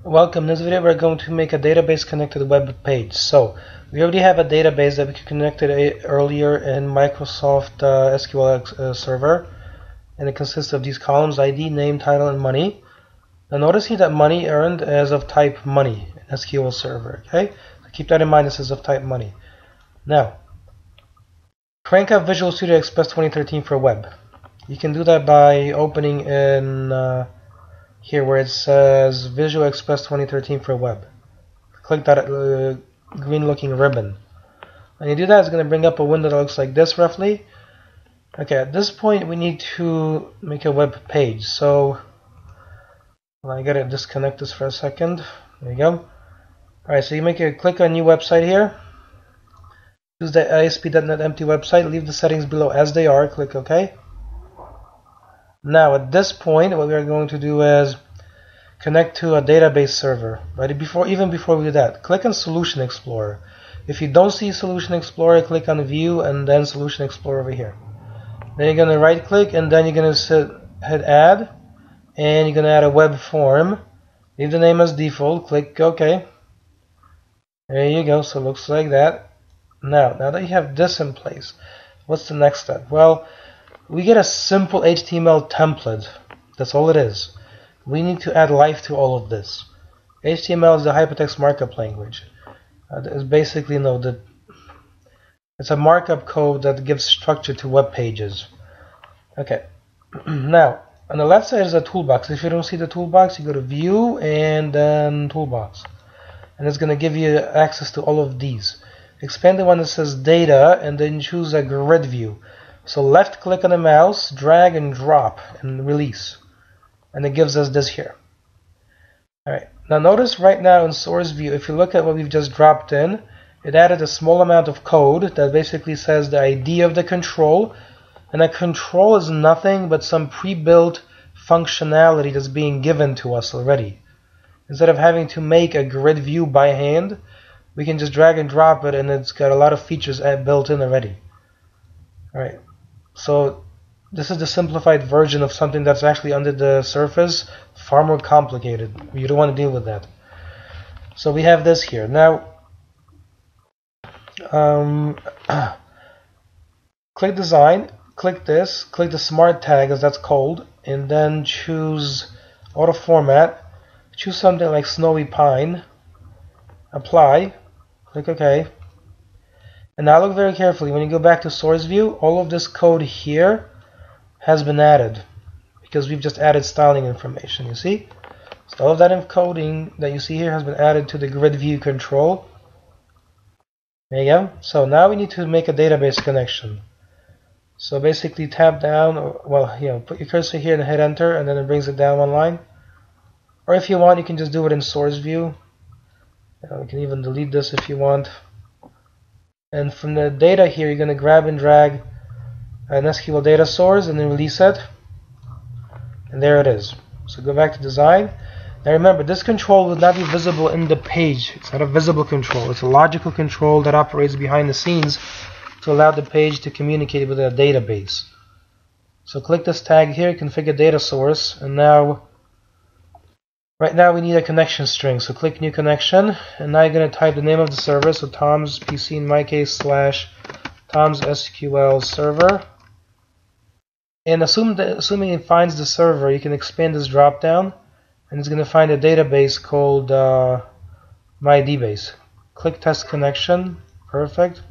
Welcome. In this video we're going to make a database connected web page. So we already have a database that we connected earlier in Microsoft SQL Server, and it consists of these columns: ID, name, title, and money. Now notice here that money earned is of type money in SQL Server. Okay, so keep that in mind. This is of type money. Now crank up Visual Studio Express 2013 for web. You can do that by opening in here where it says Visual Express 2013 for web. Click that green looking ribbon. When you do that, it's going to bring up a window that looks like this roughly. Okay, at this point we need to make a web page. So I gotta disconnect this for a second. There you go. Alright, so you click on new website here. Choose the ASP.NET empty website, leave the settings below as they are, click OK. Now at this point what we're going to do is connect to a database server. Right? Even before we do that, click on Solution Explorer. If you don't see Solution Explorer, click on View and then Solution Explorer over here. Then you're going to right click and then you're going to hit Add, and you're going to add a web form. Leave the name as default, click OK. There you go, so it looks like that. Now that you have this in place, what's the next step? Well, we get a simple HTML template. That's all it is. We need to add life to all of this. HTML is the hypertext markup language. It's basically it's a markup code that gives structure to web pages. Okay. Now on the left side is a toolbox. If you don't see the toolbox, you go to View and then Toolbox, and it's going to give you access to all of these. Expand the one that says Data and then choose a grid view. So left click on the mouse, drag and drop and release, and it gives us this here. Alright, now notice right now in source view, if you look at what we've just dropped in, it added a small amount of code that basically says the ID of the control, and a control is nothing but some pre-built functionality that's being given to us already. Instead of having to make a grid view by hand, we can just drag and drop it and it's got a lot of features built in already. Alright, so this is the simplified version of something that's actually under the surface, far more complicated. You don't want to deal with that. So we have this here. Now, click Design, click this, click the Smart tag as that's called, and then choose Auto Format. Choose something like Snowy Pine. Apply. Click OK. And now look very carefully. When you go back to source view, all of this code here has been added because we've just added styling information. You see? So all of that encoding that you see here has been added to the grid view control. There you go. So now we need to make a database connection. So basically tap down, put your cursor here and hit enter, and then it brings it down one line. Or if you want, you can just do it in source view. You can even delete this if you want. And from the data here, you're going to grab and drag an SQL data source and then release it. And there it is. So go back to design. Now remember, this control will not be visible in the page. It's not a visible control. It's a logical control that operates behind the scenes to allow the page to communicate with a database. So click this tag here, configure data source, and now right now we need a connection string, so click new connection, and now you're going to type the name of the server, so Tom's PC in my case / Tom's SQL Server, and assuming it finds the server, you can expand this drop down and it's going to find a database called MyDBase. Click test connection. Perfect.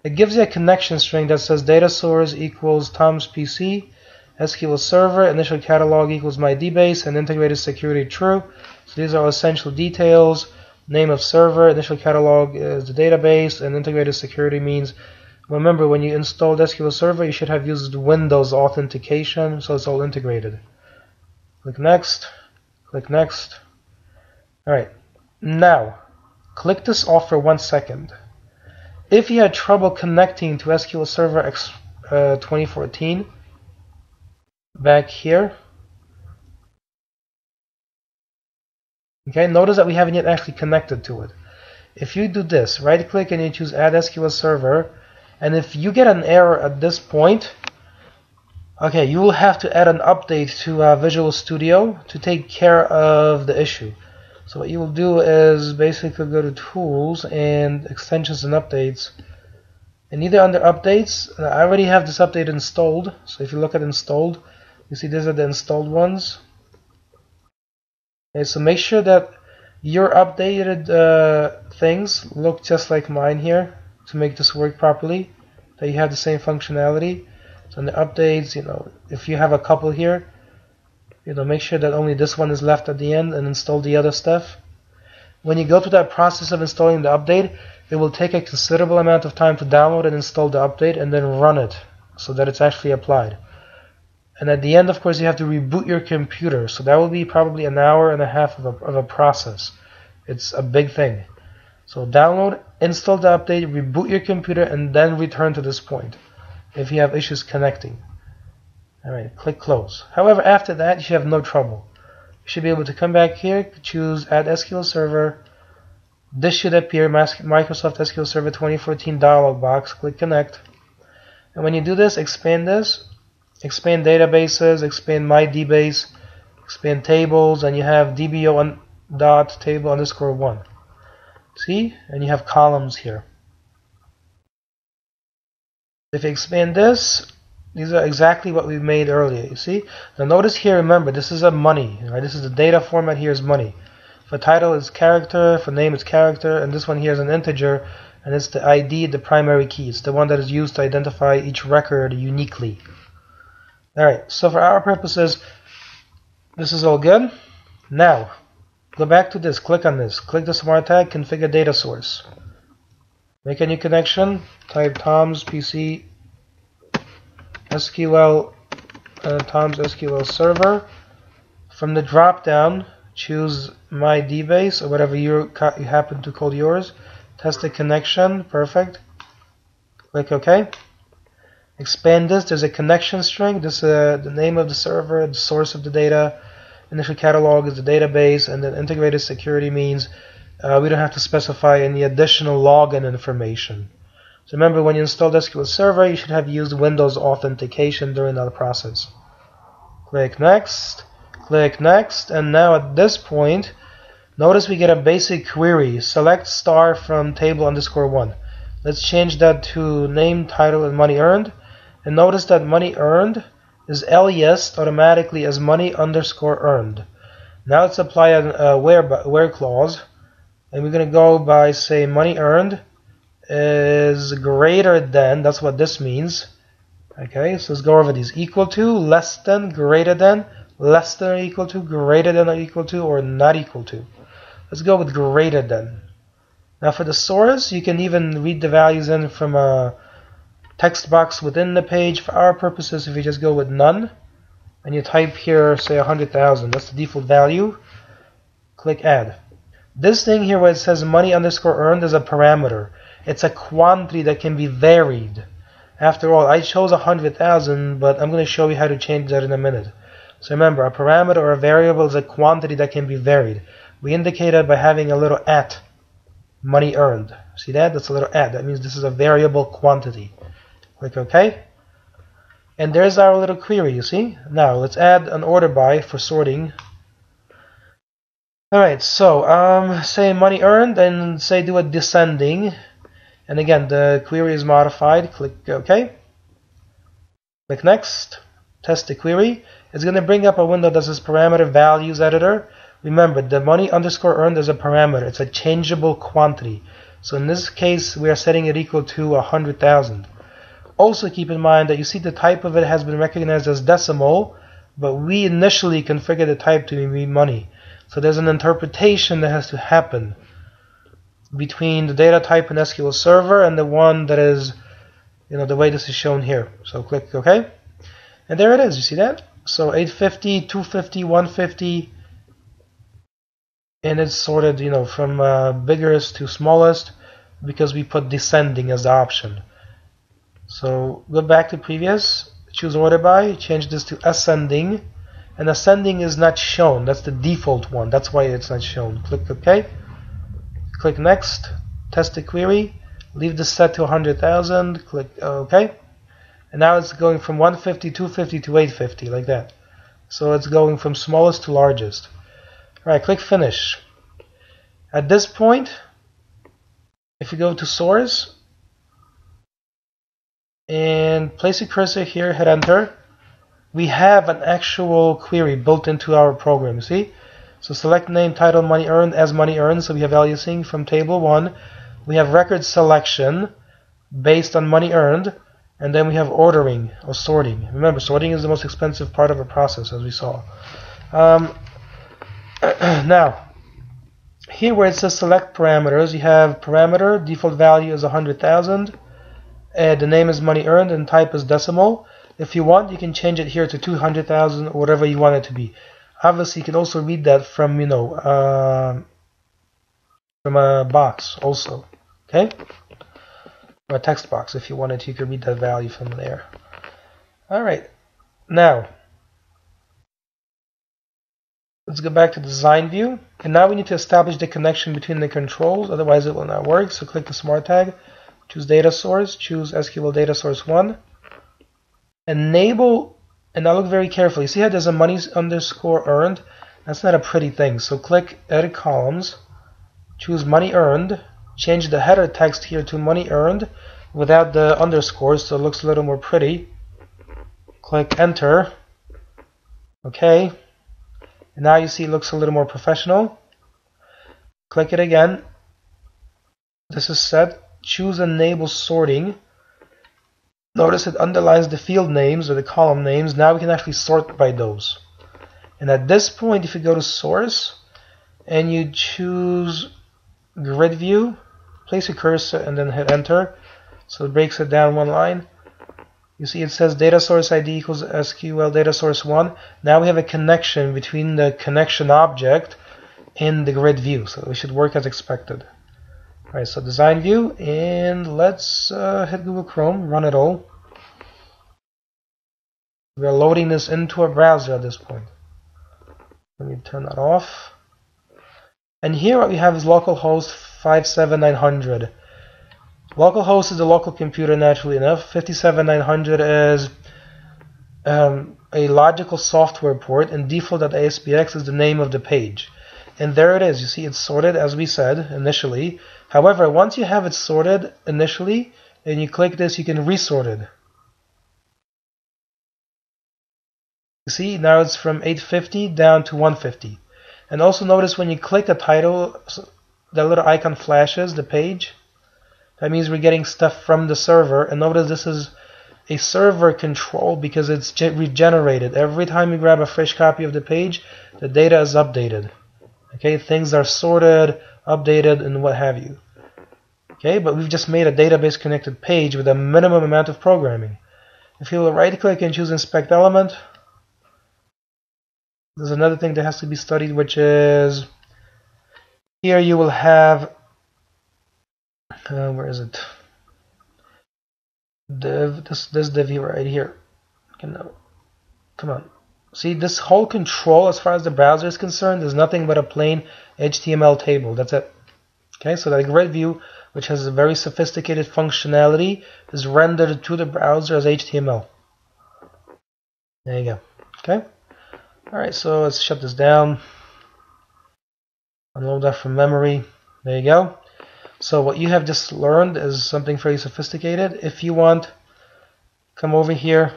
It gives you a connection string that says data source equals Tom's PC, SQL Server, initial catalog equals MyDBase, and integrated security true. So these are essential details. Name of server, initial catalog is the database, and integrated security means, remember, when you installed SQL Server, you should have used Windows authentication, so it's all integrated. Click next. Click next. Alright, now click this off for 1 second. If you had trouble connecting to SQL Server 2014, back here, okay, notice that we haven't yet actually connected to it. If you do this, right click and you choose Add SQL Server, and if you get an error at this point, Okay, you will have to add an update to Visual Studio to take care of the issue. So what you will do is basically go to Tools and Extensions and Updates. And either under Updates, I already have this update installed. So if you look at Installed, you see these are the installed ones. Okay, so make sure that your updated things look just like mine here to make this work properly, that you have the same functionality. So in the updates, if you have a couple here, make sure that only this one is left at the end and install the other stuff. When you go through that process of installing the update, it will take a considerable amount of time to download and install the update and then run it so that it's actually applied. And at the end, of course, you have to reboot your computer. So that will be probably an hour and a half of a process. It's a big thing. So download, install the update, reboot your computer, and then return to this point if you have issues connecting. Alright, click Close. However, after that, you should have no trouble. You should be able to come back here, choose Add SQL Server. This should appear, Microsoft SQL Server 2014 dialog box. Click Connect. And when you do this, expand expand databases, expand my DBase, expand tables, and you have dbo.table_1. See? And you have columns here. If you expand this, these are exactly what we made earlier. You see? Now notice here, remember, this is a money. Right? This is the data format here is money. For title it's character, for name it's character, and this one here is an integer, and it's the ID, the primary key. It's the one that is used to identify each record uniquely. Alright, so for our purposes, this is all good. Now, go back to this, click on this, click the smart tag, configure data source. Make a new connection, type Tom's PC SQL, Tom's SQL Server. From the drop down, choose my DBase or whatever you happen to call yours. Test the connection, perfect. Click OK. Expand this, there's a connection string, this is the name of the server, the source of the data, initial catalog is the database, and then integrated security means we don't have to specify any additional login information. So remember, when you installed SQL Server, you should have used Windows authentication during that process. Click Next, and now at this point, notice we get a basic query, select star from table_1. Let's change that to name, title, and money earned. And notice that money earned is aliased automatically as money_earned. Now let's apply a where clause, and we're going to go by, say, money earned is greater than, that's what this means. Okay, so let's go over these. Equal to, less than, greater than, less than or equal to, greater than or equal to, or not equal to. Let's go with greater than. Now for the source, you can even read the values in from a text box within the page. For our purposes, if you just go with none, and you type here, say 100,000, that's the default value, click Add. This thing here where it says money_earned is a parameter. It's a quantity that can be varied. After all, I chose 100,000, but I'm going to show you how to change that in a minute. So remember, a parameter or a variable is a quantity that can be varied. We indicate it by having a little at, money earned. See that? That's a little at. That means this is a variable quantity. Click OK. And there's our little query, you see? Now, let's add an order by for sorting. Alright, so, say money earned, and say do a descending. And again, the query is modified. Click OK. Click Next. Test the query. It's going to bring up a window that says Parameter Values Editor. Remember, the money_earned is a parameter. It's a changeable quantity. So in this case, we are setting it equal to 100,000. Also keep in mind that you see the type of it has been recognized as decimal, but we initially configured the type to be money. So there's an interpretation that has to happen between the data type in SQL Server and the one that is, the way this is shown here. So click OK. And there it is. You see that? So 850, 250, 150. And it's sorted, from biggest to smallest because we put descending as the option. So go back to previous, choose order by, change this to ascending, and ascending is not shown. That's the default one. That's why it's not shown. Click OK. Click Next. Test the query. Leave this set to 100,000. Click OK. and now it's going from 150, 250 to 850, like that. So it's going from smallest to largest. Alright, click Finish. At this point, if you go to Source and place a cursor here, hit Enter, we have an actual query built into our program, see? So select name, title, money earned as money earned, so we have value seeing from table 1. We have record selection based on money earned, and then we have ordering or sorting. Remember, sorting is the most expensive part of a process, as we saw. Now, here where it says select parameters, you have parameter, default value is 100,000, the name is money earned, and type is decimal. If you want, you can change it here to 200,000 or whatever you want it to be. Obviously, you can also read that from, from a box also, okay? Or a text box. If you wanted to, you could read that value from there. All right, now let's go back to the design view, and now we need to establish the connection between the controls, otherwise it will not work. So click the Smart tag, choose Data Source, choose SQL Data Source 1. Enable, and now look very carefully. See how there's a money underscore earned? That's not a pretty thing. So click Edit Columns, choose money earned, change the header text here to money earned without the underscores, so it looks a little more pretty. Click Enter. Okay. And now you see it looks a little more professional. Click it again. This is set. Choose Enable Sorting. Notice it underlines the field names or the column names. Now we can actually sort by those. And at this point, if you go to Source and you choose Grid View, place your cursor and then hit Enter. So it breaks it down one line. You see it says Data Source ID equals SQL Data Source 1. Now we have a connection between the connection object and the grid view. So it should work as expected. Alright, so design view, and let's hit Google Chrome, run it all. We are loading this into a browser at this point. Let me turn that off. And here what we have is localhost 57900. Localhost is the local computer, naturally enough. 57900 is a logical software port, and default.aspx is the name of the page. And there it is. You see it's sorted as we said initially. However, once you have it sorted initially and you click this, you can resort it. You see now it's from 850 down to 150. And also notice when you click the title, that little icon flashes the page. That means we're getting stuff from the server. And notice this is a server control because it's regenerated. Every time you grab a fresh copy of the page, the data is updated. Okay, things are sorted, updated, and what have you. Okay, but we've just made a database connected page with a minimum amount of programming. If you will right click and choose Inspect Element, there's another thing that has to be studied, which is here you will have where is it? Div, this div here right here. Come on. See, this whole control, as far as the browser is concerned, is nothing but a plain HTML table. That's it. Okay, so that grid view, which has a very sophisticated functionality, is rendered to the browser as HTML. There you go. Okay. All right, so let's shut this down. Unload that from memory. There you go. So what you have just learned is something very sophisticated. If you want, come over here.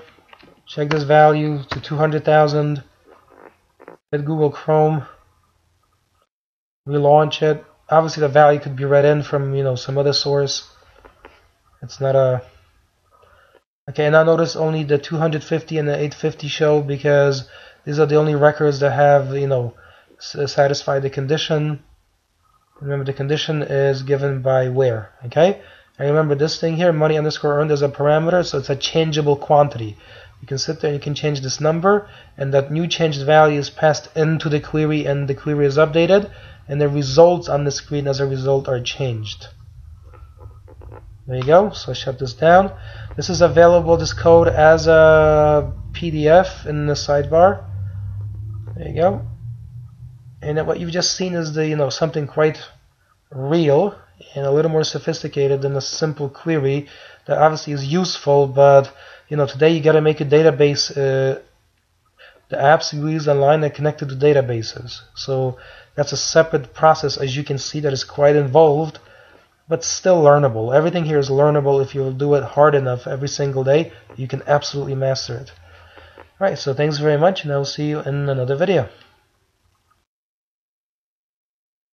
Check this value to 200,000. Hit Google Chrome. Relaunch it. Obviously, the value could be read in from some other source. It's not a. Okay, now notice only the 250 and the 850 show because these are the only records that have satisfied the condition. Remember, the condition is given by where. Okay, and remember this thing here, money underscore earned, is a parameter, so it's a changeable quantity. You can sit there and you can change this number, and that new changed value is passed into the query, and the query is updated, and the results on the screen as a result are changed. There you go. So shut this down. This is available, this code, as a PDF in the sidebar. There you go. And what you've just seen is the something quite real and a little more sophisticated than a simple query that obviously is useful, but today you got to make a database, the apps you use online are connected to databases. So that's a separate process, as you can see, that is quite involved, but still learnable. Everything here is learnable. If you'll do it hard enough every single day, you can absolutely master it. Alright, so thanks very much, and I will see you in another video.